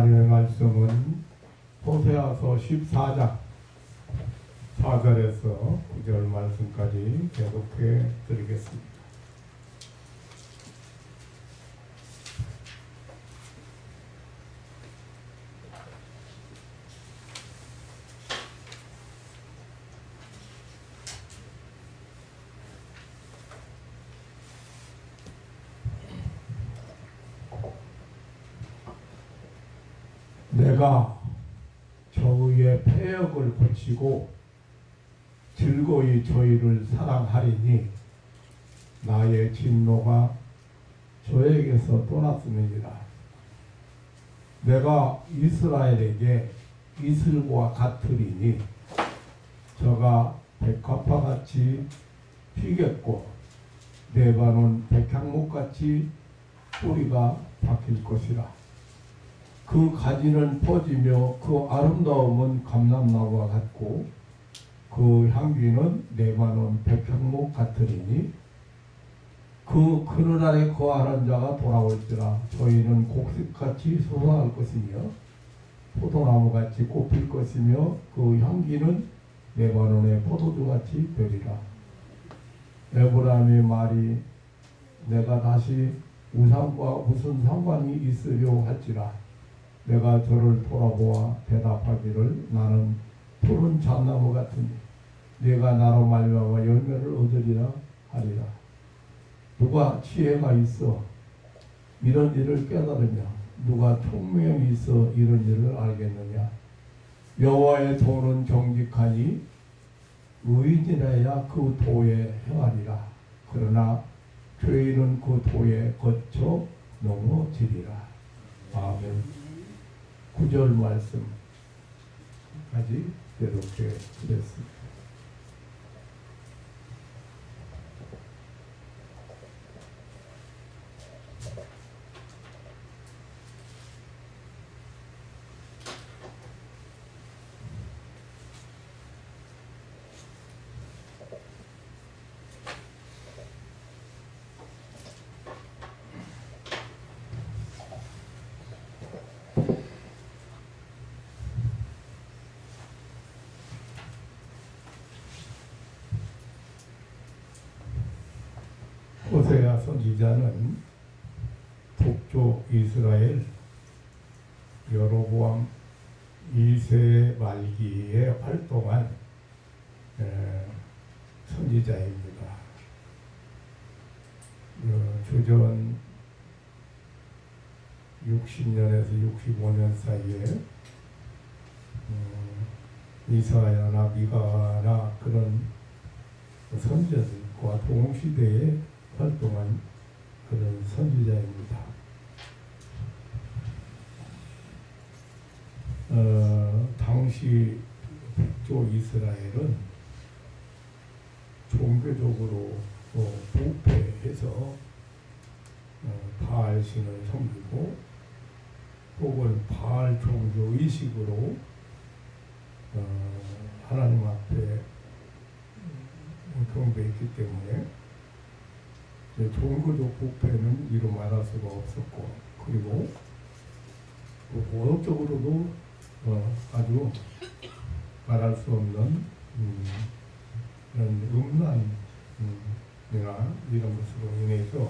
하나님의 말씀은 호세아서 14장 4절에서 9절 말씀까지 계속해 드리겠습니다. 내가 저희의 패역을 고치고 즐거이 저희를 사랑하리니 나의 진노가 저에게서 떠났음이니라. 내가 이스라엘에게 이슬과 같으리니 저가 백합화같이 피겠고 레바논 백향목같이 뿌리가 박힐 것이라. 그 가지는 퍼지며 그 아름다움은 감람나무와 같고 그 향기는 레바논 백향목 같으리니 그 그늘아래 거하는 자가 돌아올지라. 저희는 곡식같이 솟아날 것이며 포도나무같이 꽃필 것이며 그 향기는 레바논의 포도주같이 되리라. 에브라임의 말이 내가 다시 우상과 무슨 상관이 있으려 할지라. 내가 저를 돌아보아 대답하기를 나는 푸른 잣나무 같으니 내가 나로 말미암아 열매를 얻으리라 하리라. 누가 지혜가 있어 이런 일을 깨달으냐? 누가 총명이 있어 이런 일을 알겠느냐? 여호와의 도는 정직하니 의인이라야 그 도에 행하리라. 그러나 죄인은 그 도에 거쳐 넘어지리라. 아멘. 9절 말씀까지 이렇게 드렸습니다. 호세아 선지자는 북쪽 이스라엘 여로보암 2세 말기에 활동한 선지자입니다. 주전 60년에서 65년 사이에 이사야나 미가나 그런 선지자들과 동시대에 활동한 그런 선지자입니다. 당시 북쪽 이스라엘은 종교적으로 부패해서 바알 신을 섬기고 혹은 바알 종교 의식으로 하나님 앞에 경배했기 때문에 종교적 부패는 이루 말할 수가 없었고, 그리고 도덕적으로도 아주 말할 수 없는 이런 음란이나 이런 것으로 인해서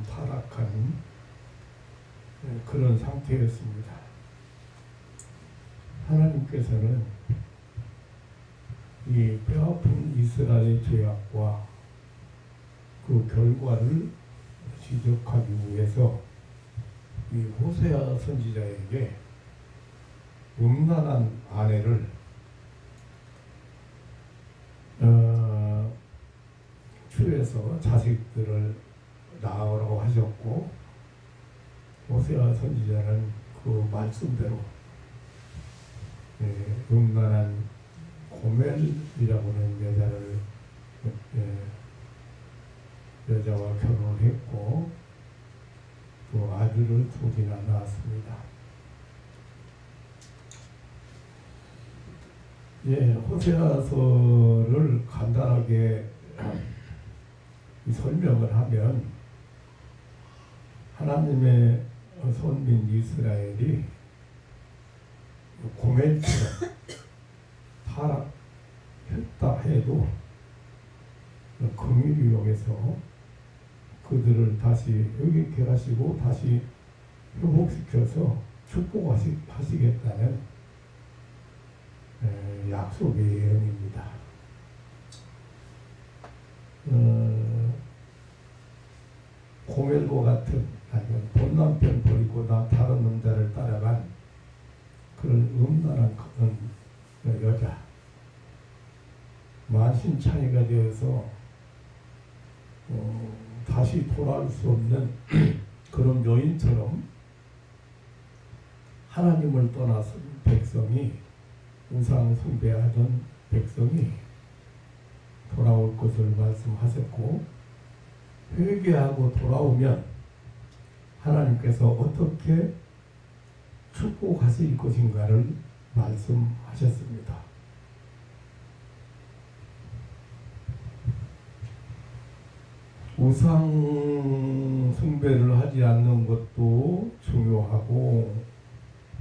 타락한 그런 상태였습니다. 하나님께서는 이 뼈아픈 이스라엘의 죄악과 그 결과를 지적하기 위해서 이 호세아 선지자에게 음란한 아내를 취해서 자식들을 낳으라고 하셨고, 호세아 선지자는 그 말씀대로 음란한 고멜이라고 하는 여자와 결혼을 했고 또 아들을 둘이나 낳았습니다. 호세아서를 간단하게 설명을 하면 하나님의 선민 이스라엘이 고멜처럼 타락했다 해도 긍휼히 여겨서 그들을 다시 회개케 하시고 다시 회복시켜서 축복하시겠다는 약속의 예언입니다. 고멜과 같은 아니면 본 남편 버리고 다른 남자를 따라간 그런 음란한 여자, 만신창이가 되어서 다시 돌아올 수 없는 그런 여인처럼 하나님을 떠나서 백성이, 우상 숭배하던 백성이 돌아올 것을 말씀하셨고, 회개하고 돌아오면 하나님께서 어떻게 축복하실 것인가를 말씀하셨습니다. 우상 숭배를 하지 않는 것도 중요하고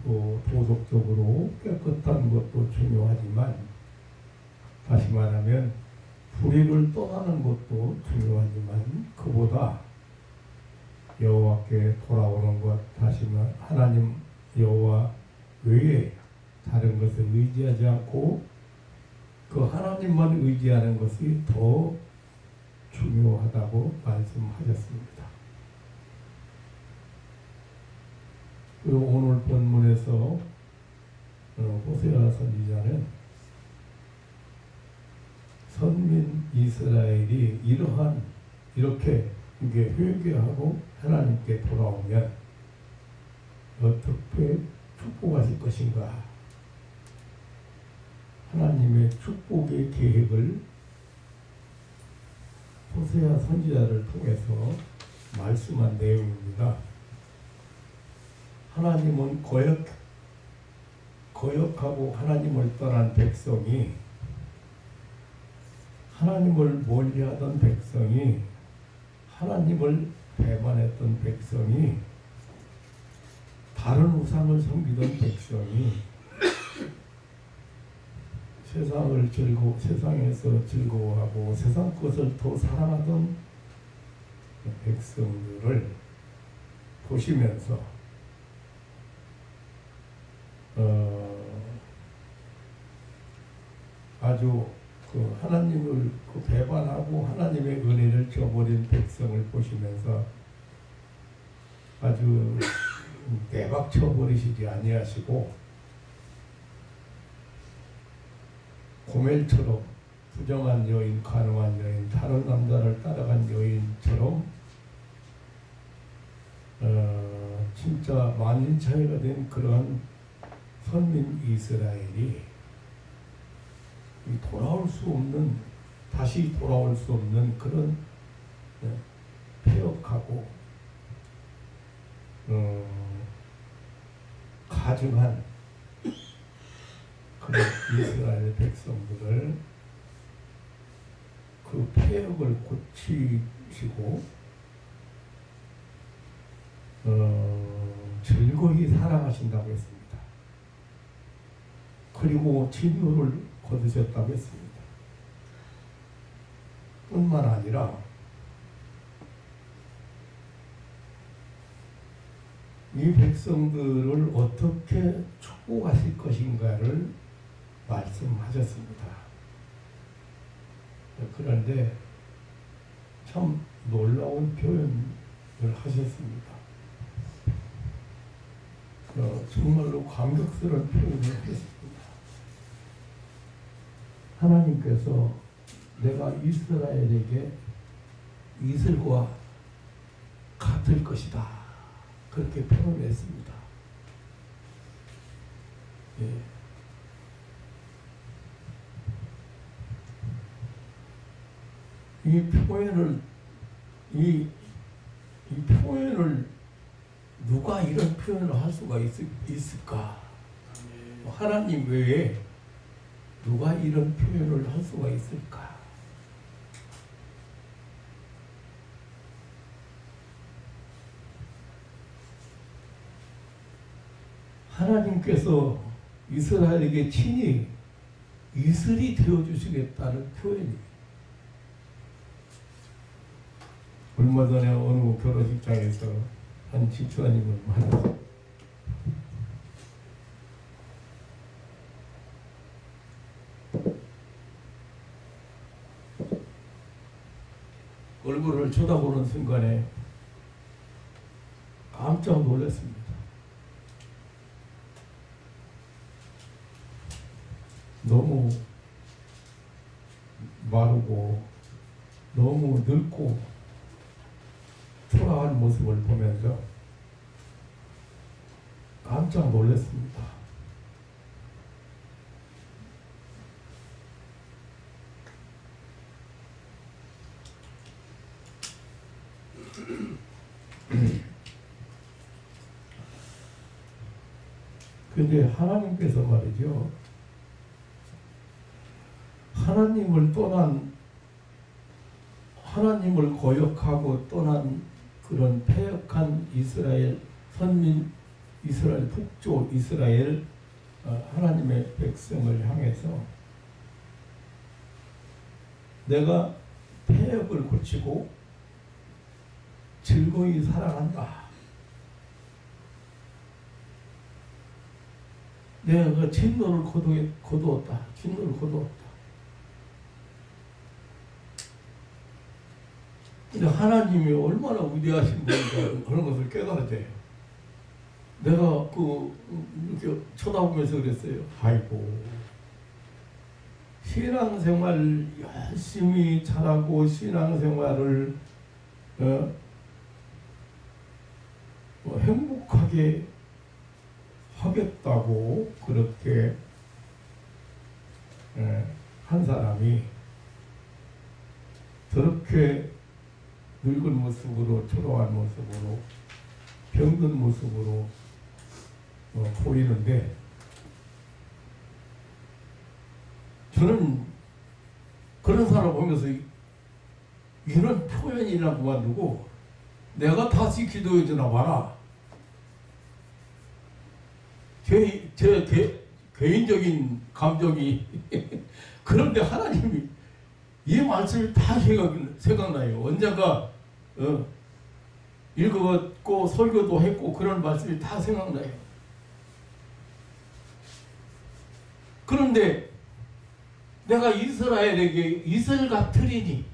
또 도덕적으로 깨끗한 것도 중요하지만, 다시 말하면 불의를 떠나는 것도 중요하지만 그보다 여호와께 돌아오는 것, 다시 말 하나님 여호와 외에 다른 것을 의지하지 않고 그 하나님만 의지하는 것이 더 중요하다고 말씀하셨습니다. 그리고 오늘 본문에서 호세아 선지자는 선민 이스라엘이 이렇게 이게 회개하고 하나님께 돌아오면 어떻게 축복하실 것인가, 하나님의 축복의 계획을 호세아 선지자를 통해서 말씀한 내용입니다. 하나님은 거역하고 하나님을 떠난 백성이, 하나님을 멀리하던 백성이, 하나님을 배반했던 백성이, 다른 우상을 섬기던 백성이, 세상에서 즐거워하고 세상 것을 더 사랑하던 백성들을 보시면서 아주 하나님을 배반하고 하나님의 은혜를 저버린 백성을 보시면서 아주 대박 쳐버리시지 아니하시고, 고멜처럼 부정한 여인, 가늠한 여인, 다른 남자를 따라간 여인처럼 진짜 만인차이가 된 그러한 선민 이스라엘이 다시 돌아올 수 없는 그런 폐역하고 가증한 그런 이스라엘 백성들을 그 폐역을 고치시고 즐거이 사랑하신다고 했습니다. 그리고 진노를 거두셨다고 했습니다. 뿐만 아니라 이 백성들을 어떻게 축복하실 것인가를 말씀하셨습니다. 그런데 참 놀라운 표현을 하셨습니다. 정말로 감격스러운 표현을 했습니다. 하나님께서 내가 이스라엘에게 이슬과 같을 것이다, 그렇게 표현했습니다. 예. 이 표현을 누가 이런 표현을 할 수가 있을까? 하나님 외에 누가 이런 표현을 할 수가 있을까? 하나님께서 이스라엘에게 친히 이슬이 되어주시겠다는 표현이에요. 얼마 전에 어느 결혼식장에서 한 집주인님을 만났어요. 얼굴을 쳐다보는 순간에 깜짝 놀랐습니다. 너무 마르고 너무 늙고 초라한 모습을 보면서 깜짝 놀랐습니다. 근데 하나님께서 말이죠, 하나님을 거역하고 떠난 그런 패역한 이스라엘 선민, 이스라엘 북쪽 이스라엘 하나님의 백성을 향해서 내가 패역을 고치고 즐거이 살아간다. 내가 진노를 거두었다. 진노를 거두었다. 근데 하나님이 얼마나 위대하신 분인가 그런 것을 깨달아야 돼요. 내가 이렇게 쳐다보면서 그랬어요. 아이고, 신앙생활 열심히 잘하고 신앙생활을 행복하게 하겠다고 그렇게 한 사람이 저렇게 늙은 모습으로, 초라한 모습으로, 병든 모습으로 보이는데, 저는 그런 사람 보면서 이런 표현이나 그만두고 내가 다시 기도해 주나 봐라. 제 개인적인 감정이 그런데 하나님이 이 말씀이 다 생각나요. 언젠가 읽어봤고 설교도 했고 그런 말씀이 다 생각나요. 그런데 내가 이스라엘에게 이슬 같으리니,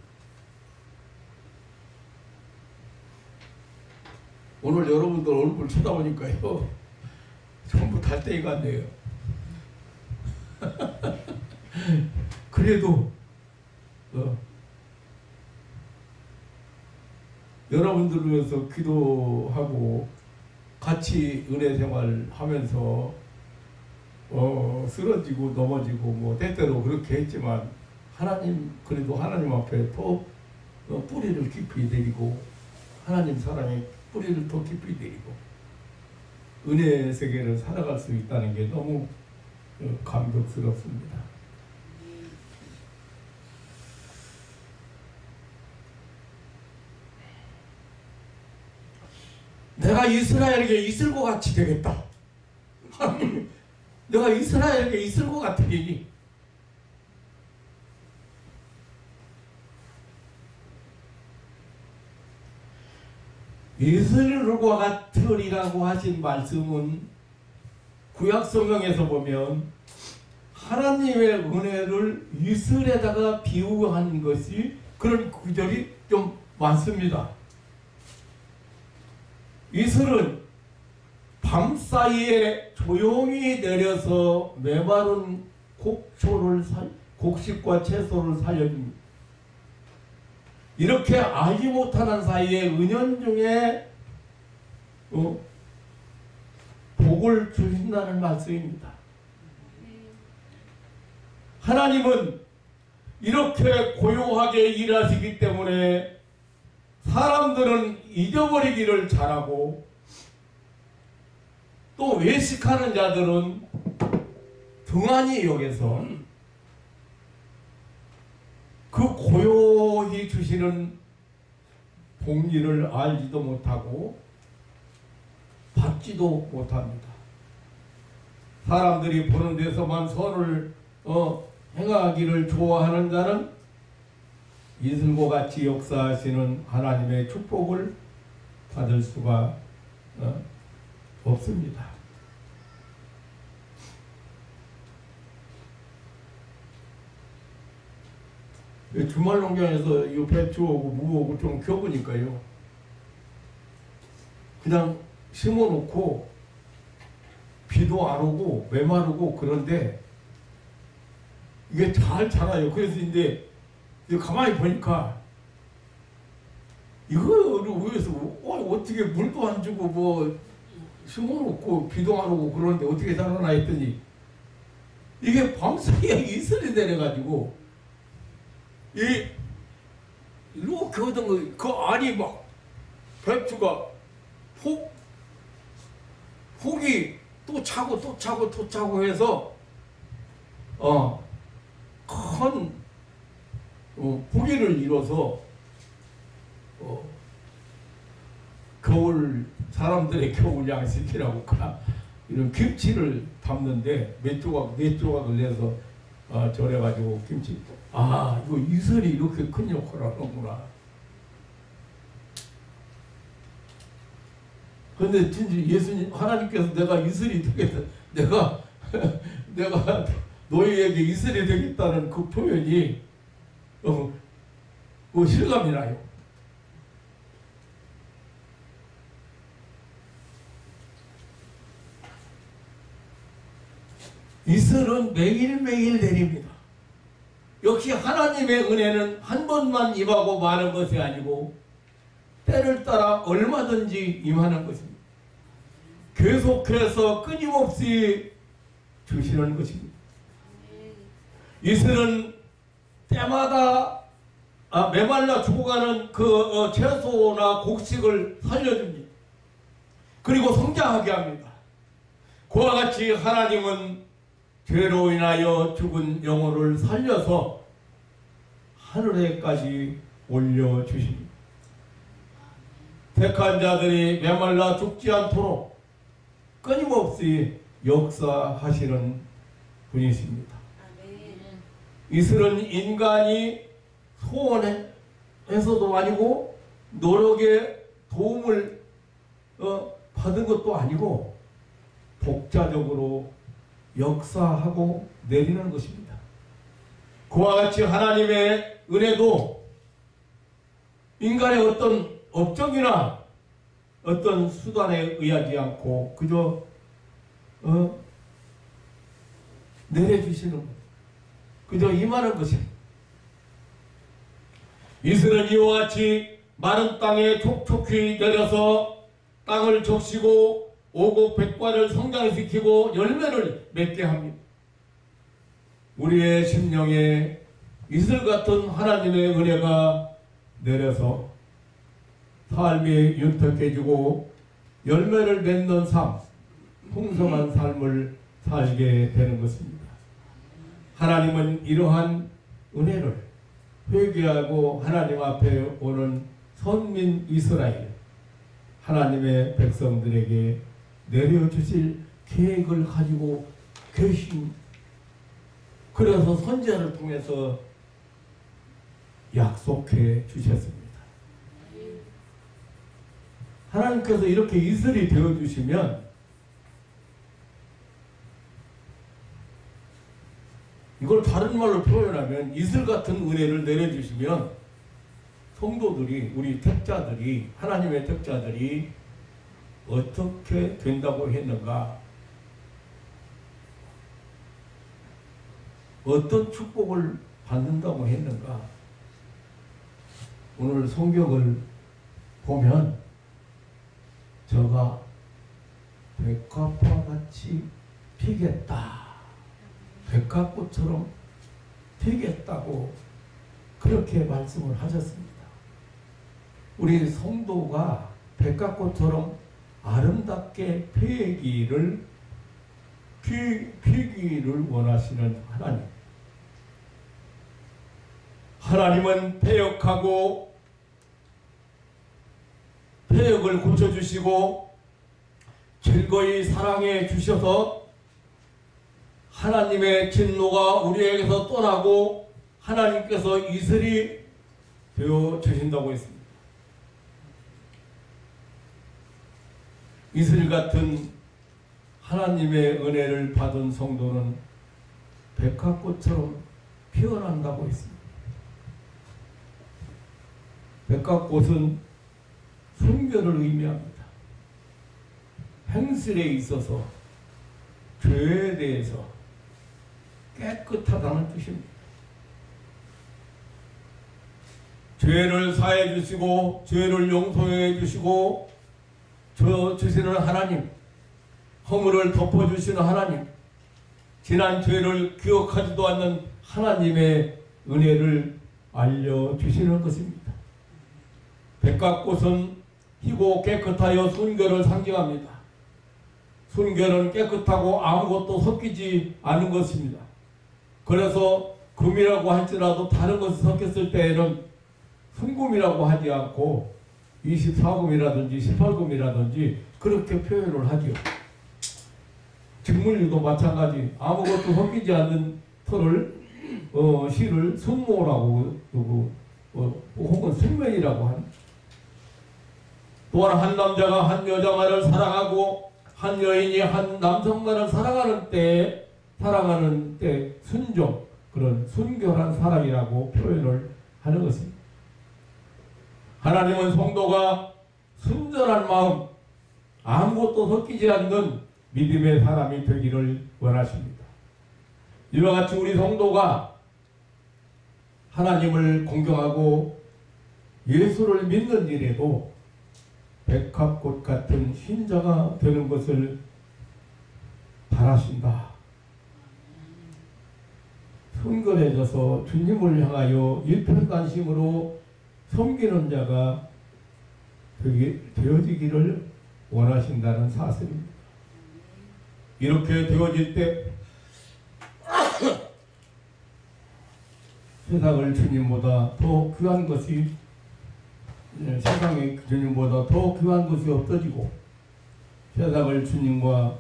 오늘 여러분들 얼굴 쳐다보니까요 전부 달덩이 같네요. 그래도 여러분들을 위해서 기도하고 같이 은혜 생활하면서 쓰러지고 넘어지고 뭐 때때로 그렇게 했지만 그래도 하나님 앞에 더 뿌리를 깊이 내리고 하나님 사랑에 뿌리를 더 깊이 내리고 은혜의 세계를 살아갈 수 있다는 게 너무 감격스럽습니다. 내가 이스라엘에게 이슬과 같이 되겠다. 하나님, 내가 이스라엘에게 이슬과 같으리니, 이슬과 같으리라고 하신 말씀은 구약 성경에서 보면 하나님의 은혜를 이슬에다가 비유한 것이 그런 구절이 좀 많습니다. 이슬은 밤사이에 조용히 내려서 메마른 곡식과 채소를 살려줍니다. 이렇게 알지 못하는 사이에 은연중에 복을 주신다는 말씀입니다. 하나님은 이렇게 고요하게 일하시기 때문에 사람들은 잊어버리기를 잘하고, 또 외식하는 자들은 등한히 여겨서 그 고요히 주시는 복리를 알지도 못하고 받지도 못합니다. 사람들이 보는 데서만 선을 행하기를 좋아하는 자는 이슬과 같이 역사하시는 하나님의 축복을 받을 수가 없습니다. 주말 농장에서 이 배추하고 무하고 좀 켜보니까요, 그냥 심어놓고 비도 안 오고 메마르고 그런데 이게 잘 자라요. 그래서 이제 가만히 보니까 이거를 위해서 어떻게 물도 안 주고 뭐 심어놓고 비도 안 오고 그러는데 어떻게 자라나 했더니 이게 밤사이에 이슬이 내려가지고 이렇게 하던 그 알이 막 배추가 폭이 또 차고 또 차고 또 차고 해서 큰 부기를 이뤄서 겨울 사람들의 겨울 양식이라고 이런 김치를 담는데 몇 조각 네 조각을 내서 절여가지고 김치 이거 이슬이 이렇게 큰 역할을 하는구나. 근데 진짜 예수님 하나님께서 내가 이슬이 되겠다, 내가 너희에게 이슬이 되겠다는 그 표현이 실감이 나요. 이슬은 매일매일 내립니다. 역시 하나님의 은혜는 한 번만 임하고 마는 것이 아니고 때를 따라 얼마든지 임하는 것입니다. 계속해서 끊임없이 주시는 것입니다. 이슬은 때마다 메말라 죽어가는 그 채소나 곡식을 살려줍니다. 그리고 성장하게 합니다. 그와 같이 하나님은 죄로 인하여 죽은 영혼을 살려서 하늘에까지 올려주십니다. 택한 자들이 메말라 죽지 않도록 끊임없이 역사하시는 분이십니다. 이슬은 인간이 소원해서도 아니고 노력에 도움을 받은 것도 아니고 독자적으로 역사하고 내리는 것입니다. 그와 같이 하나님의 은혜도 인간의 어떤 업적이나 어떤 수단에 의하지 않고 그저 내려주시는 것, 그저 임하는 것입니다. 이슬은 이와 같이 마른 땅에 촉촉히 내려서 땅을 적시고 오곡백과를 성장시키고 열매를 맺게 합니다. 우리의 심령에 이슬 같은 하나님의 은혜가 내려서 삶이 윤택해지고 열매를 맺는 삶, 풍성한 삶을 살게 되는 것입니다. 하나님은 이러한 은혜를 회개하고 하나님 앞에 오는 선민 이스라엘, 하나님의 백성들에게 내려주실 계획을 가지고 계신, 그래서 선지자를 통해서 약속해 주셨습니다. 하나님께서 이렇게 이슬이 되어주시면 이걸 다른 말로 표현하면 이슬 같은 은혜를 내려주시면 성도들이, 우리 택자들이, 하나님의 택자들이 어떻게 된다고 했는가, 어떤 축복을 받는다고 했는가. 오늘 성경을 보면 저가 백합화 같이 피겠다, 백합꽃처럼 피겠다고 그렇게 말씀을 하셨습니다. 우리 성도가 백합꽃처럼 아름답게 피기를 원하시는 하나님. 하나님은 패역하고 패역을 고쳐주시고 즐거이 사랑해 주셔서 하나님의 진노가 우리에게서 떠나고 하나님께서 이슬이 되어 주신다고 했습니다. 이슬 같은 하나님의 은혜를 받은 성도는 백합꽃처럼 피어난다고 했습니다. 백합꽃은 순결을 의미합니다. 행실에 있어서 죄에 대해서 깨끗하다는 뜻입니다. 죄를 사해 주시고 죄를 용서해 주시고 주시는 하나님, 허물을 덮어주시는 하나님, 지난 죄를 기억하지도 않는 하나님의 은혜를 알려주시는 것입니다. 백합꽃은 희고 깨끗하여 순결을 상징합니다. 순결은 깨끗하고 아무것도 섞이지 않은 것입니다. 그래서 금이라고 할지라도 다른 것이 섞였을 때에는 순금이라고 하지 않고 24금이라든지 18금이라든지 그렇게 표현을 하지요. 직물류도 마찬가지. 아무것도 섞이지 않는 실을 순모라고 혹은 순면이라고 합니다. 또한 한 남자가 한 여자만을 사랑하고 한 여인이 한 남성만을 사랑하는 때 순종, 그런 순결한 사랑이라고 표현을 하는 것입니다. 하나님은 성도가 순전한 마음, 아무것도 섞이지 않는 믿음의 사람이 되기를 원하십니다. 이와 같이 우리 성도가 하나님을 공경하고 예수를 믿는 일에도 백합꽃 같은 신자가 되는 것을 바라신다. 순결해져서 주님을 향하여 일편단심으로 섬기는 자가 되어지기를 원하신다는 사실입니다. 이렇게 되어질 때 세상을 주님보다 더 귀한 것이 세상의 주님보다 더 귀한 것이 없어지고 세상을 주님과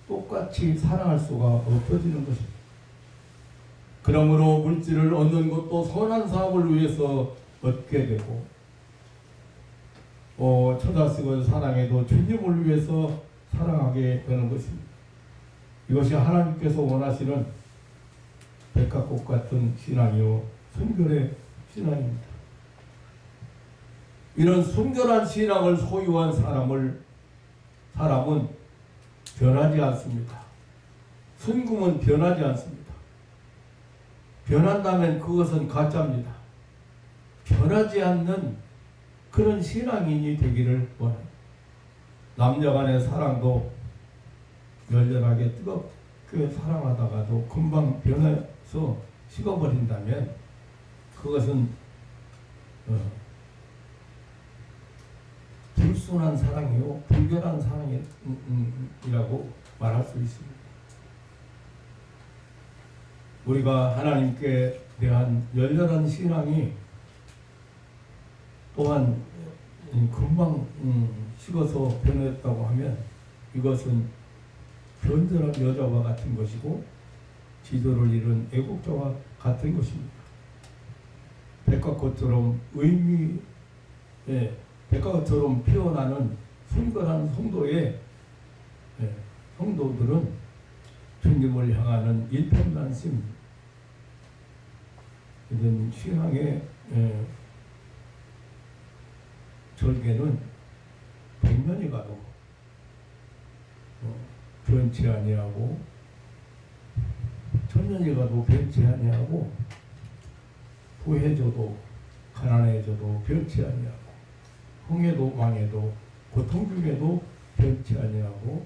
똑같이 사랑할 수가 없어지는 것입니다. 그러므로 물질을 얻는 것도 선한 사업을 위해서 얻게 되고 처자식을 사랑해도 주님을 위해서 사랑하게 되는 것입니다. 이것이 하나님께서 원하시는 백합꽃 같은 신앙이요 순결의 신앙입니다. 이런 순결한 신앙을 소유한 사람은 변하지 않습니다. 순금은 변하지 않습니다. 변한다면 그것은 가짜입니다. 변하지 않는 그런 신앙인이 되기를 원합니다. 남녀간의 사랑도 열렬하게 뜨겁게 사랑하다가도 금방 변해서 식어버린다면 그것은 불순한 사랑이요 불결한 사랑이라고 말할 수 있습니다. 우리가 하나님께 대한 열렬한 신앙이 또한 금방 식어서 변했다고 하면 이것은 변절한 여자와 같은 것이고 지도를 잃은 애국자와 같은 것입니다. 백합꽃처럼 백합꽃처럼 피어나는 순결한 성도들은 주님을 향하는 일편단심 이런 신앙의 절개는 100년이 가도 변치 아니하고 1000년이 가도 변치 아니하고 부해져도 가난해져도 변치 아니하고 흥해도 망해도 고통 중에도 변치 아니하고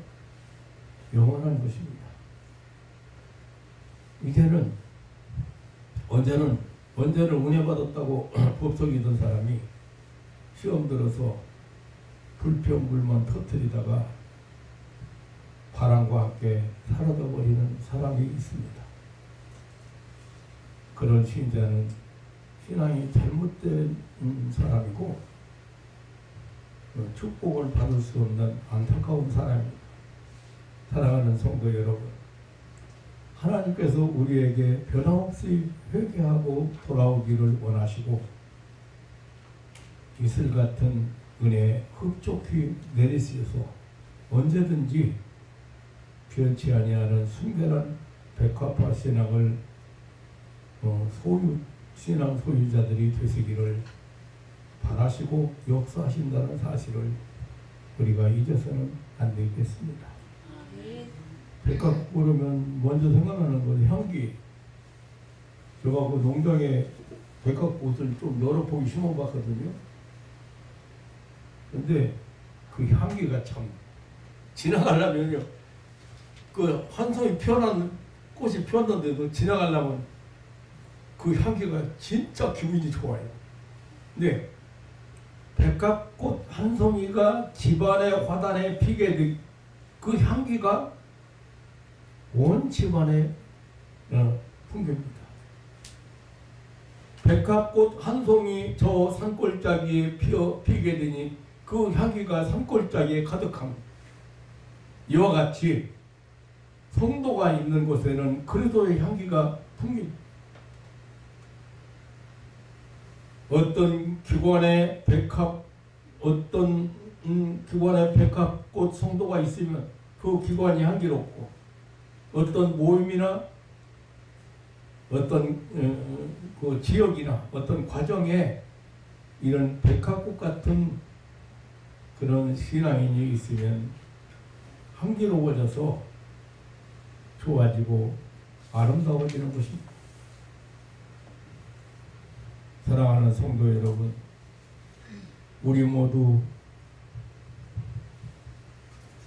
영원한 것입니다. 이제는 언제는 은혜 받았다고 법석이던 사람이 시험 들어서 불평불만 터뜨리다가 바람과 함께 사라져버리는 사람이 있습니다. 그런 신자는 신앙이 잘못된 사람이고 축복을 받을 수 없는 안타까운 사람입니다. 사랑하는 성도 여러분, 하나님께서 우리에게 변함없이 회개하고 돌아오기를 원하시고 이슬 같은 은혜 흡족히 내리시어서 언제든지 변치 아니하는 순결한 백합화 신앙을 신앙 소유자들이 되시기를 바라시고 역사하신다는 사실을 우리가 잊어서는 안 되겠습니다. 백합 그러면 먼저 생각나는 건 향기. 제가 그 농장에 백합꽃을 좀 여러 포기 심어봤거든요. 근데 그 향기가 참 지나가려면요, 그 한 송이 피어난 꽃이 피었는데도 지나가려면 그 향기가 진짜 기분이 좋아요. 근데 백합꽃 한 송이가 집안의 화단에 피게 된 그 향기가 온 집안에 풍깁니다. 백합꽃 한 송이 저 산골짜기에 피게 되니 그 향기가 산골짜기에 가득합니다. 이와 같이 성도가 있는 곳에는 그리스도의 향기가 풍깁니다. 어떤 기관에 백합꽃 성도가 있으면 그 기관이 향기롭고, 어떤 모임이나 어떤 그 지역이나 어떤 과정에 이런 백합꽃 같은 그런 신앙인이 있으면 향기로워져서 좋아지고 아름다워지는 것입니다. 사랑하는 성도 여러분, 우리 모두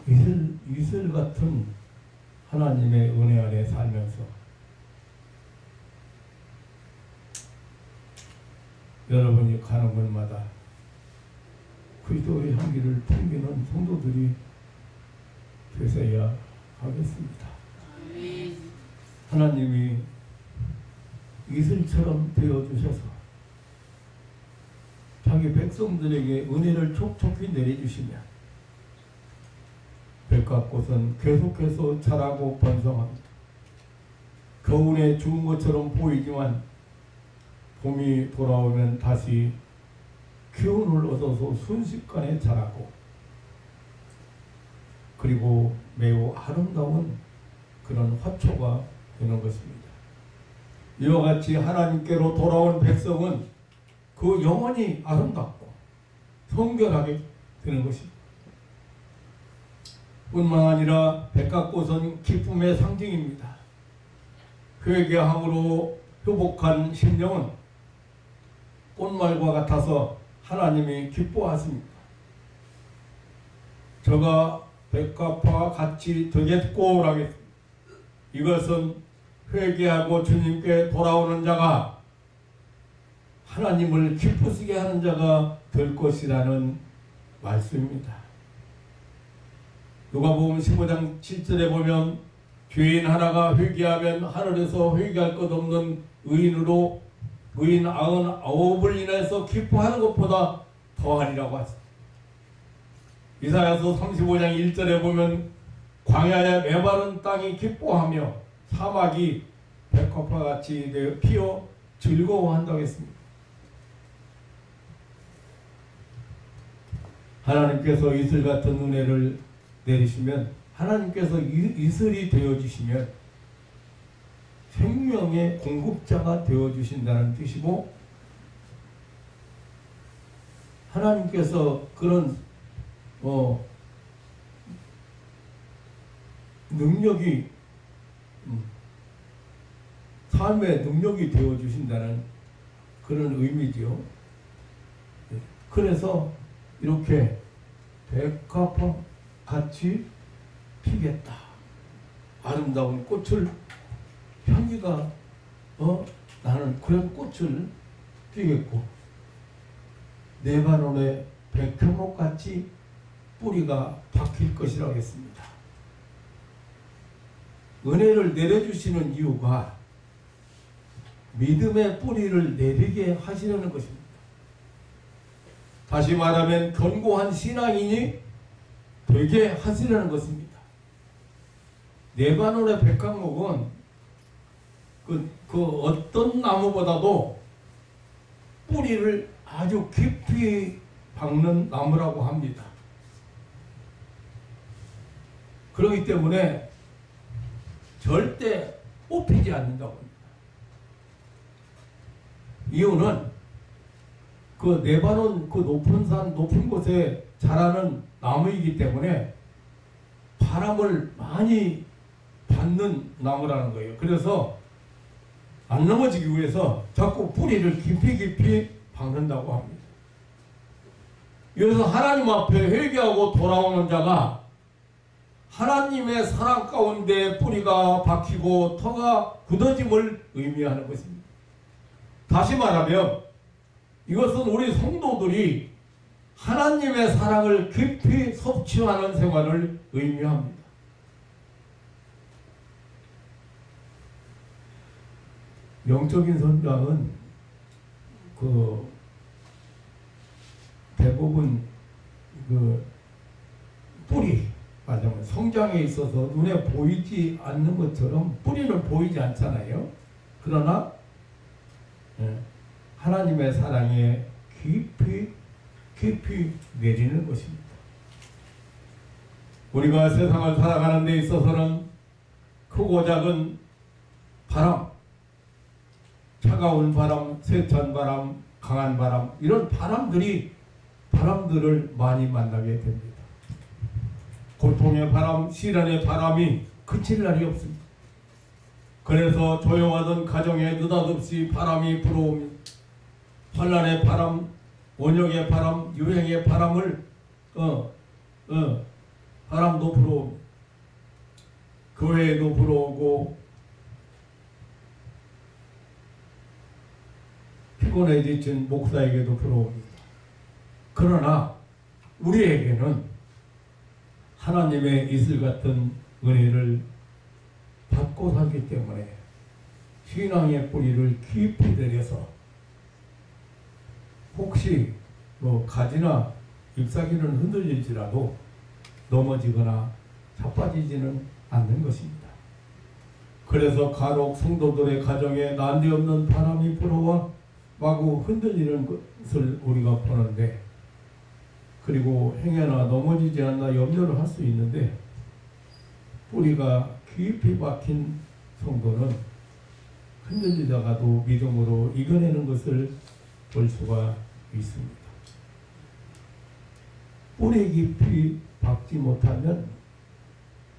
이슬 같은 하나님의 은혜 안에 살면서 여러분이 가는 곳마다 그리스도의 향기를 풍기는 성도들이 되셔야 하겠습니다. 하나님이 이슬처럼 되어주셔서 자기 백성들에게 은혜를 촉촉히 내려주시면 백합꽃은 계속해서 자라고 번성합니다. 겨울에 죽은 것처럼 보이지만 봄이 돌아오면 다시 기운을 얻어서 순식간에 자라고, 그리고 매우 아름다운 그런 화초가 되는 것입니다. 이와 같이 하나님께로 돌아온 백성은 그 영혼이 아름답고 성결하게 되는 것입니다. 뿐만 아니라 백합꽃은 기쁨의 상징입니다. 회개함으로 회복한 심령은 꽃말과 같아서 하나님이 기뻐하십니다. 저가 백합화와 같이 되겠고 라겠습니다. 이것은 회개하고 주님께 돌아오는 자가 하나님을 기쁘시게 하는 자가 될 것이라는 말씀입니다. 누가복음 15장 7절에 보면 죄인 하나가 회개하면 하늘에서 회개할 것 없는 의인 99을 인해서 기뻐하는 것보다 더하리라고 하십니다. 이사야서 35장 1절에 보면 광야의 메마른 땅이 기뻐하며 사막이 백합화같이 피어 즐거워한다고 했습니다. 하나님께서 이슬 같은 은혜를 내리시면, 하나님께서 이슬이 되어주시면 생명의 공급자가 되어주신다는 뜻이고, 하나님께서 그런 능력이 삶의 능력이 되어주신다는 그런 의미죠. 그래서 이렇게 백합화 같이 피겠다. 아름다운 꽃을, 향기가 나는 그런 꽃을 피겠고, 레바논의 백향목 같이 뿌리가 박힐 것이라고 했습니다. 은혜를 내려주시는 이유가 믿음의 뿌리를 내리게 하시려는 것입니다. 다시 말하면 견고한 신앙인이 되게 하시려는 것입니다. 레바논의 백향목은 그 어떤 나무보다도 뿌리를 아주 깊이 박는 나무라고 합니다. 그렇기 때문에 절대 뽑히지 않는다고 합니다. 이유는 그 네바논 그 높은 산 높은 곳에 자라는 나무이기 때문에 바람을 많이 받는 나무라는 거예요. 그래서 안 넘어지기 위해서 자꾸 뿌리를 깊이 박는다고 합니다. 그래서 하나님 앞에 회개하고 돌아오는 자가 하나님의 사랑 가운데 뿌리가 박히고 터가 굳어짐을 의미하는 것입니다. 다시 말하면 이것은 우리 성도들이 하나님의 사랑을 깊이 섭취하는 생활을 의미합니다. 영적인 성장은 대부분 뿌리, 맞아요. 성장에 있어서 눈에 보이지 않는 것처럼 뿌리는 보이지 않잖아요. 그러나 하나님의 사랑에 깊이 내리는 것입니다. 우리가 세상을 살아가는 데 있어서는 크고 작은 바람, 차가운 바람, 세찬 바람, 강한 바람, 이런 바람들을 많이 만나게 됩니다. 고통의 바람, 시련의 바람이 그칠 날이 없습니다. 그래서 조용하던 가정에 느닷없이 바람이 불어옵니다. 환난의 바람, 원역의 바람, 유행의 바람을 바람도 불어옵니다. 교회에도 불어오고 피곤해 지친 목사에게도 불어옵니다. 그러나 우리에게는 하나님의 이슬 같은 은혜를 받고 살기 때문에 신앙의 뿌리를 깊이 내려서 혹시 가지나 잎사귀는 흔들릴지라도 넘어지거나 자빠지지는 않는 것입니다. 그래서 간혹 성도들의 가정에 난데없는 바람이 불어와 마구 흔들리는 것을 우리가 보는데, 그리고 행여나 넘어지지 않나 염려를 할 수 있는데, 뿌리가 깊이 박힌 성도는 흔들리다가도 믿음으로 이겨내는 것을 볼 수가 있습니다. 뿌리 깊이 박지 못하면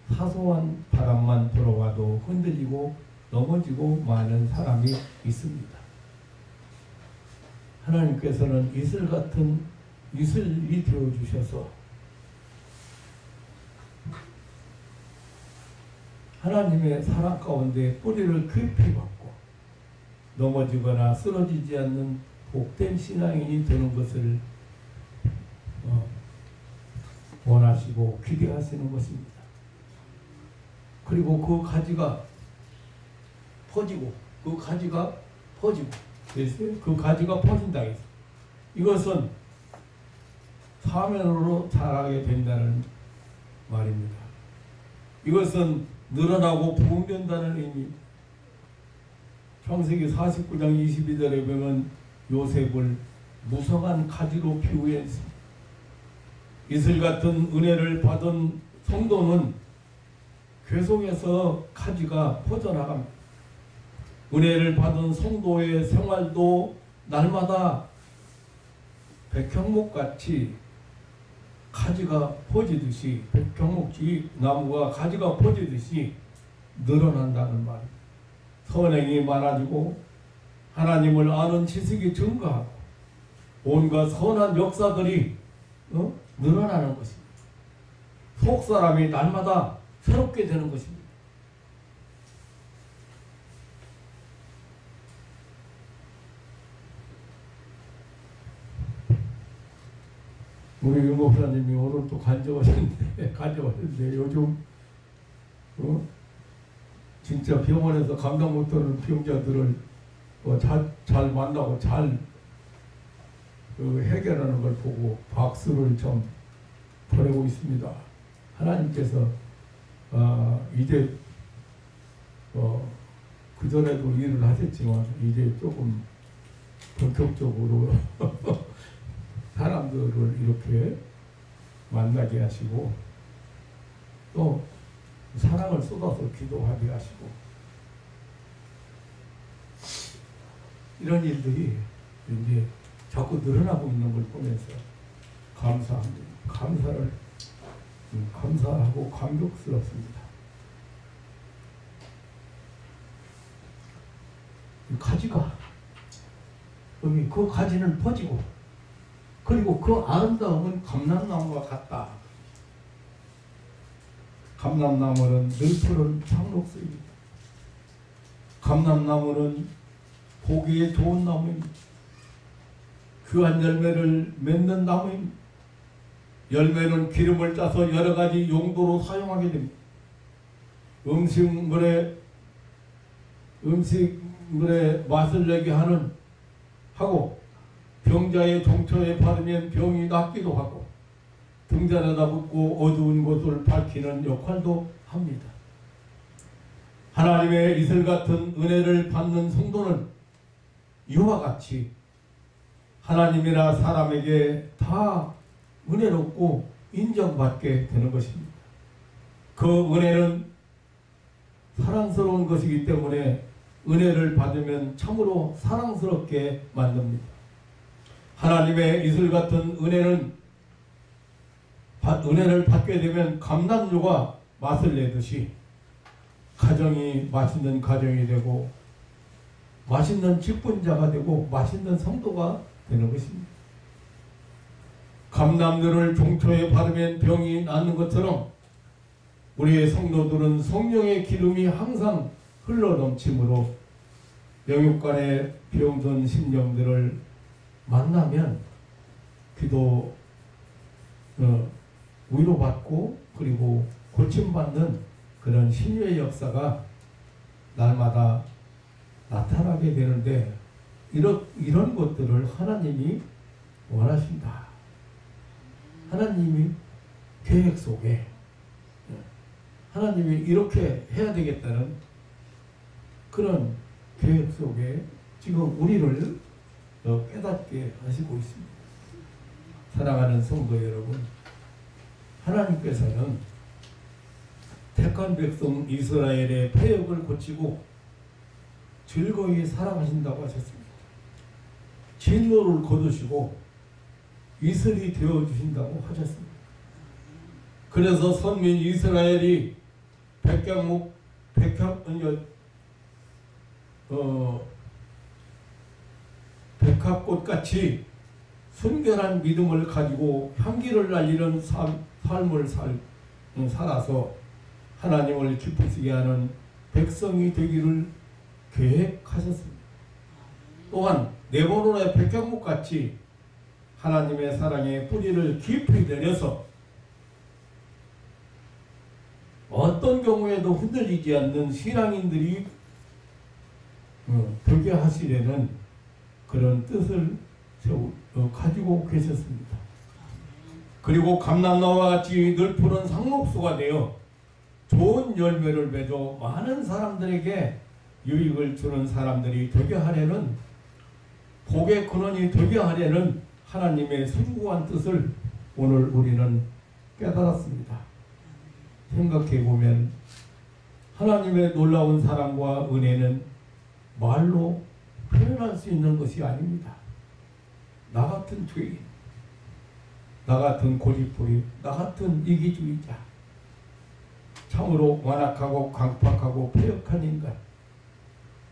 사소한 바람만 불어와도 흔들리고 넘어지고 마는 사람이 있습니다. 하나님께서는 이슬 같은 이슬이 되어주셔서 하나님의 사랑 가운데 뿌리를 깊이 박고 넘어지거나 쓰러지지 않는 복된 신앙인이 되는 것을 원하시고 기대하시는 것입니다. 그리고 그 가지가 퍼지고 그 가지가 퍼진다 해서 이것은 사면으로 자라게 된다는 말입니다. 이것은 늘어나고 부흥된다는 의미입니다. 창세기 49장 22절에 보면 요셉을 무성한 가지로 비유했습니다. 이슬 같은 은혜를 받은 성도는 계속해서 가지가 퍼져나갑니다. 은혜를 받은 성도의 생활도 날마다 백향목같이 가지가 퍼지듯이, 백향목지 나무가 가지가 퍼지듯이 늘어난다는 말입니다. 선행이 많아지고 하나님을 아는 지식이 증가하고 온갖 선한 역사들이 늘어나는 것입니다. 속사람이 날마다 새롭게 되는 것입니다. 우리 유 목사님이 오늘 또 간증하셨는데 요즘 진짜 병원에서 감당 못하는 병자들을 잘 만나고 잘 해결하는 걸 보고 박수를 좀 보내고 있습니다. 하나님께서 이제 그전에도 일을 하셨지만 이제 조금 본격적으로 사람들을 이렇게 만나게 하시고 또 사랑을 쏟아서 기도하게 하시고 이런 일들이 이제 자꾸 늘어나고 있는 걸 보면서 감사합니다. 감사하고 감격스럽습니다. 가지가 여기 그 가지는 퍼지고 그리고 그 아름다움은 감람나무와 같다. 감람나무는 늘 푸른 상록수입니다. 감람나무는 보기에 좋은 나무입니다. 귀한 열매를 맺는 나무입니다. 열매는 기름을 짜서 여러 가지 용도로 사용하게 됩니다. 음식물에 맛을 내게 하고 병자의 종초에 바르면 병이 낫기도 하고 등잔에다 붓고 어두운 곳을 밝히는 역할도 합니다. 하나님의 이슬 같은 은혜를 받는 성도는 이와 같이 하나님이나 사람에게 다 은혜롭고 인정받게 되는 것입니다. 그 은혜는 사랑스러운 것이기 때문에 은혜를 받으면 참으로 사랑스럽게 만듭니다. 하나님의 이슬 같은 은혜를 받게 되면 감람류가 맛을 내듯이 가정이 맛있는 가정이 되고 맛있는 직분자가 되고 맛있는 성도가 되는 것입니다. 감람류를 종초에 바르면 병이 낫는 것처럼 우리의 성도들은 성령의 기름이 항상 흘러넘침으로 영육간의 병든 심령들을 만나면 위로받고 그리고 고침받는 그런 신유의 역사가 날마다 나타나게 되는데 이런 것들을 하나님이 원하신다. 하나님이 계획 속에 하나님이 이렇게 해야 되겠다는 그런 계획 속에 지금 우리를 깨닫게 하시고 있습니다. 사랑하는 성도 여러분, 하나님께서는 택한 백성 이스라엘의 패역을 고치고 즐거이 사랑하신다고 하셨습니다. 진노를 거두시고 이슬이 되어주신다고 하셨습니다. 그래서 선민 이스라엘이 백합꽃같이 순결한 믿음을 가지고 향기를 날리는 삶을 살아서 하나님을 기쁘시게 하는 백성이 되기를 계획하셨습니다. 또한 네모론의 백향목같이 하나님의 사랑의 뿌리를 깊이 내려서 어떤 경우에도 흔들리지 않는 신앙인들이 되게 하시려는 그런 뜻을 가지고 계셨습니다. 그리고 감람나무와 같이 늘 푸른 상록수가 되어 좋은 열매를 맺어 많은 사람들에게 유익을 주는 사람들이 되게 하려는 복의 근원이 되게 하려는 하나님의 숭고한 뜻을 오늘 우리는 깨달았습니다. 생각해보면 하나님의 놀라운 사랑과 은혜는 말로 표현할 수 있는 것이 아닙니다. 나 같은 죄인, 나 같은 고집부리, 나 같은 이기주의자, 참으로 완악하고 강팍하고 패역한 인간,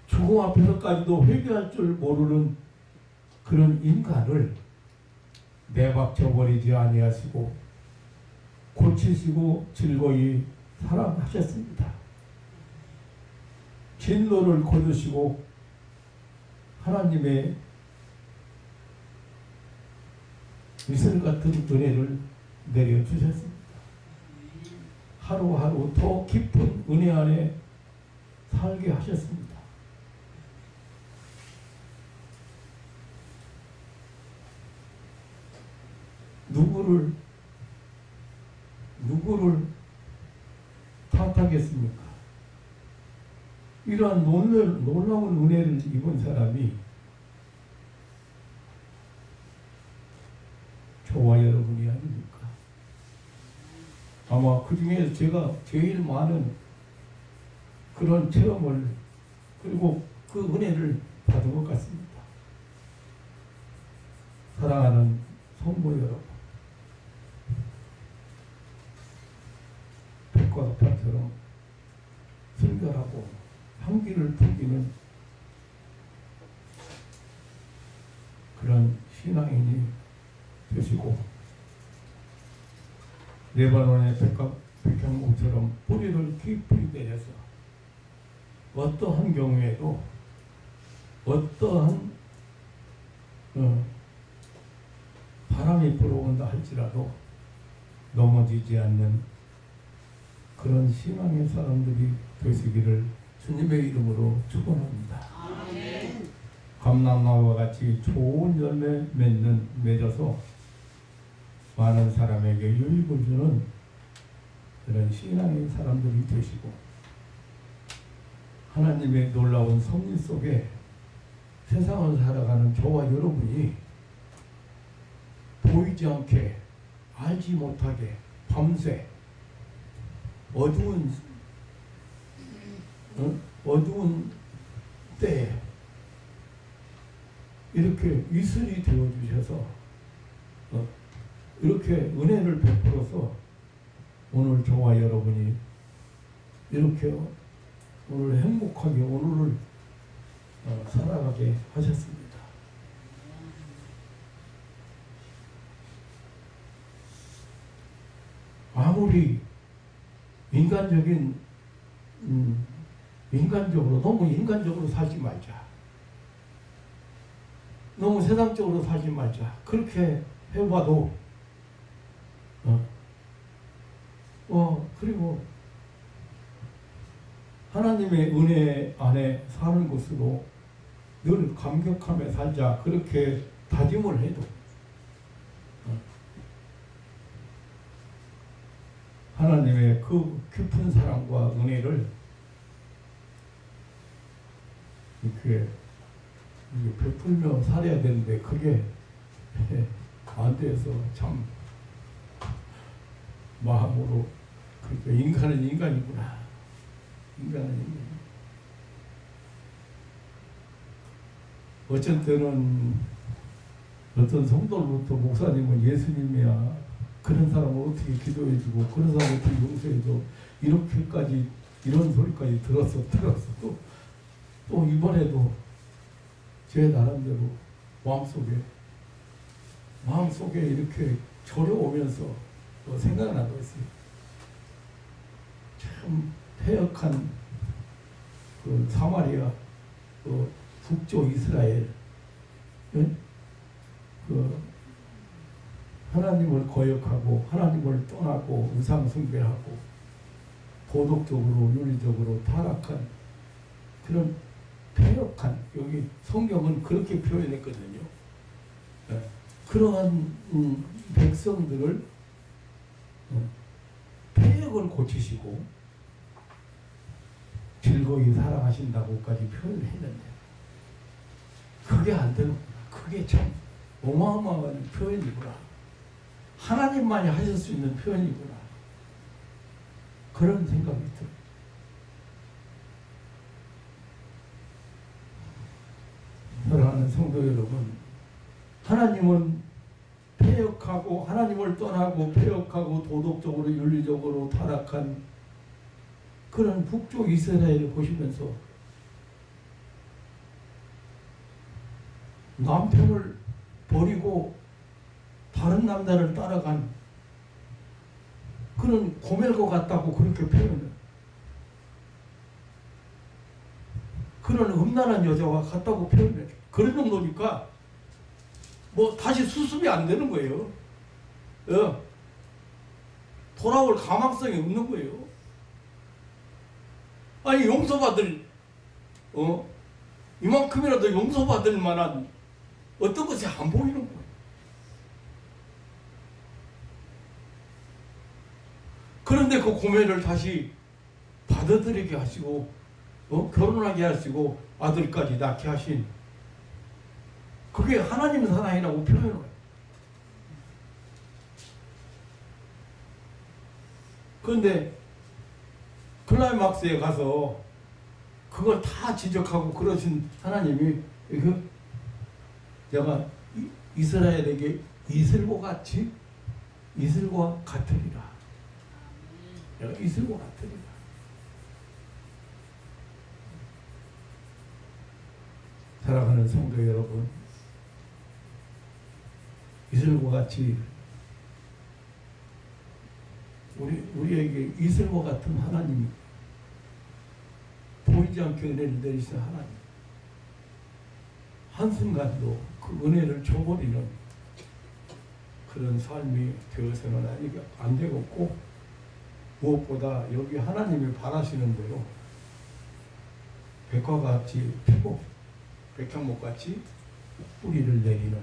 죽음 앞에서까지도 회개할 줄 모르는 그런 인간을 내박쳐버리지 아니하시고 고치시고 즐거이 사랑하셨습니다. 진노를 거두시고 하나님의 이슬 같은 은혜를 내려주셨습니다. 하루하루 더 깊은 은혜 안에 살게 하셨습니다. 누구를 탓하겠습니까? 이러한 놀라운 은혜를 입은 사람이 저와 여러분이 아닙니까? 아마 그 중에 제가 제일 많은 그런 체험을 그리고 그 은혜를 받은 것 같습니다. 사랑하는 성도 여러분, 백과 잎처럼 순결하고 향기를 풍기는 그런 신앙인이 되시고 레바논의 백향목처럼 뿌리를 깊이 내려서 어떠한 경우에도 어떠한 바람이 불어온다 할지라도 넘어지지 않는 그런 신앙의 사람들이 되시기를 주님의 이름으로 축원합니다. 아멘. 감람나무와 같이 좋은 열매 맺어서 많은 사람에게 유익을 주는 그런 신앙의 사람들이 되시고 하나님의 놀라운 섭리 속에 세상을 살아가는 저와 여러분이 보이지 않게 알지 못하게 밤새 어두운 때에 이렇게 이슬이 되어주셔서 이렇게 은혜를 베풀어서 오늘 저와 여러분이 이렇게 오늘 행복하게 오늘을 살아가게 하셨습니다. 아무리 너무 인간적으로 살지 말자. 너무 세상적으로 살지 말자. 그렇게 해봐도 그리고 하나님의 은혜 안에 사는 것으로 늘 감격하며 살자. 그렇게 다짐을 해도 하나님의 그 깊은 사랑과 은혜를 이렇게 베풀며 살아야 되는데 그게 안 돼서 참 마음으로 그러니까 인간은 인간이구나. 인간은 인간. 어쩔 때는 어떤 성도로부터 목사님은 예수님이야. 그런 사람을 어떻게 기도해주고 그런 사람을 어떻게 용서해줘. 이렇게까지 이런 소리까지 들었어. 또 이번에도 제 나름대로 마음속에 이렇게 저려오면서 또 생각나고 있어요. 참 패역한 그 사마리아 그 북쪽 이스라엘 그 하나님을 거역하고 하나님을 떠나고 우상 숭배하고 도덕적으로 윤리적으로 타락한 그런 패역한 여기 성경은 그렇게 표현했거든요. 그러한 백성들을 패역을 고치시고 즐거이 사랑하신다고까지 표현을 했는데 그게 안 되는구나. 그게 참 어마어마한 표현이구나. 하나님만이 하실 수 있는 표현이구나. 그런 생각이 들어요. 사랑하는 성도 여러분, 하나님은 패역하고 하나님을 떠나고 패역하고 도덕적으로 윤리적으로 타락한 그런 북쪽 이스라엘을 보시면서 남편을 버리고 다른 남자를 따라간 그런 고멜과 같다고 그렇게 표현을 그런 음란한 여자와 같다고 표현해. 그런 정도니까 뭐 다시 수습이 안 되는 거예요. 돌아올 가망성이 없는 거예요. 아니 용서받을 이만큼이라도 용서받을 만한 어떤 것이 안 보이는 거예요. 그런데 그 고뇌를 다시 받아들이게 하시고 결혼하게 하시고 아들까지 낳게 하신 그게 하나님 사랑이라고 표현을 해요. 그런데 클라이막스에 가서 그걸 다 지적하고 그러신 하나님이 내가 이스라엘에게 이슬과 같으리라. 내가 이슬과 같으리라. 사랑하는 성도 여러분, 이슬과 같이 우리에게 이슬과 같은 하나님이 보이지 않게 은혜를 내리신 하나님, 한순간도 그 은혜를 줘버리는 그런 삶이 되어서는 안 되겠고, 무엇보다 여기 하나님이 바라시는 대로 백화같이 피고 백향목같이 뿌리를 내리는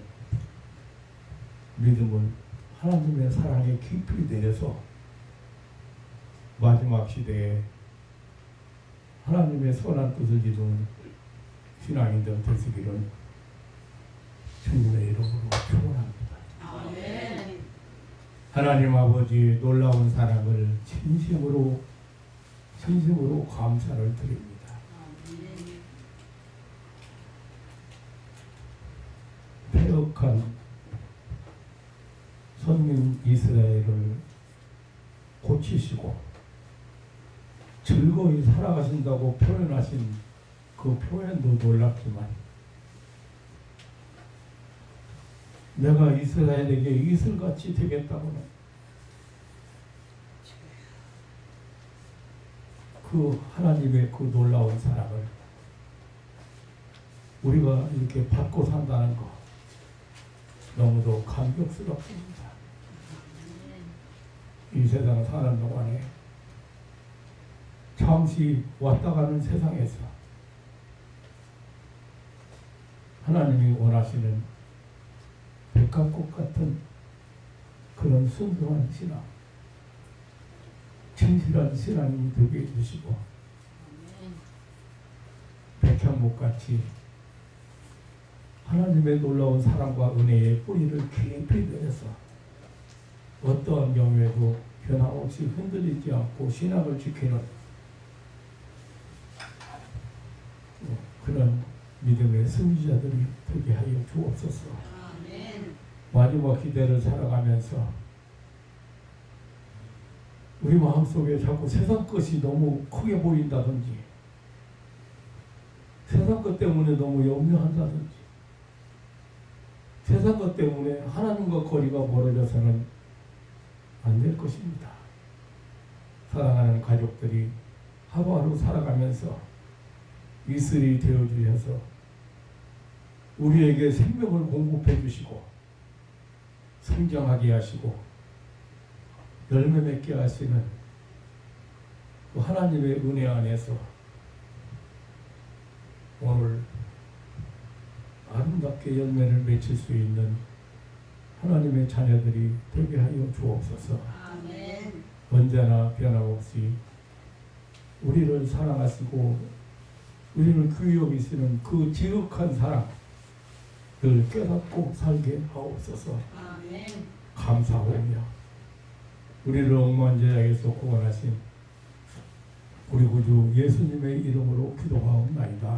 믿음은 하나님의 사랑에 깊이 내려서 마지막 시대에 하나님의 선한 뜻을 이루는 신앙인들 되시기를 주님의 이름으로 축원합니다. 아멘. 하나님 아버지 놀라운 사랑을 진심으로 감사를 드립니다. 아멘. 패역한 선민 이스라엘을 고치시고 즐거이 살아가신다고 표현하신 그 표현도 놀랍지만, 내가 이스라엘에게 이슬같이 되겠다고는 그 하나님의 그 놀라운 사랑을 우리가 이렇게 받고 산다는 것 너무도 감격스럽습니다. 이 세상 사는 동안에 잠시 왔다 가는 세상에서 하나님이 원하시는 백합꽃 같은 그런 순수한 신앙, 진실한 신앙이 되게 해주시고, 백향목같이 하나님의 놀라운 사랑과 은혜의 뿌리를 깊이 내려서 어떠한 경우에도 변함없이 흔들리지 않고 신앙을 지키는 그런 믿음의 승리자들이 되게 하여 주옵소서. 아멘. 마지막 시대를 살아가면서 우리 마음속에 자꾸 세상 것이 너무 크게 보인다든지, 세상 것 때문에 너무 염려한다든지, 세상 것 때문에 하나님과 거리가 멀어져서는 안 될 것입니다. 사랑하는 가족들이 하루하루 살아가면서 이슬이 되어주셔서 우리에게 생명을 공급해 주시고 성장하게 하시고 열매 맺게 하시는 그 하나님의 은혜 안에서 오늘 아름답게 열매를 맺힐 수 있는 하나님의 자녀들이 되게 하여 주옵소서. 아멘. 언제나 변함없이 우리를 사랑하시고 우리를 귀히 여기시는 그 지극한 사랑을 깨닫고 살게 하옵소서. 아멘. 감사하오며 우리를 억만제약에서 구원하신 우리 구주 예수님의 이름으로 기도하옵나이다.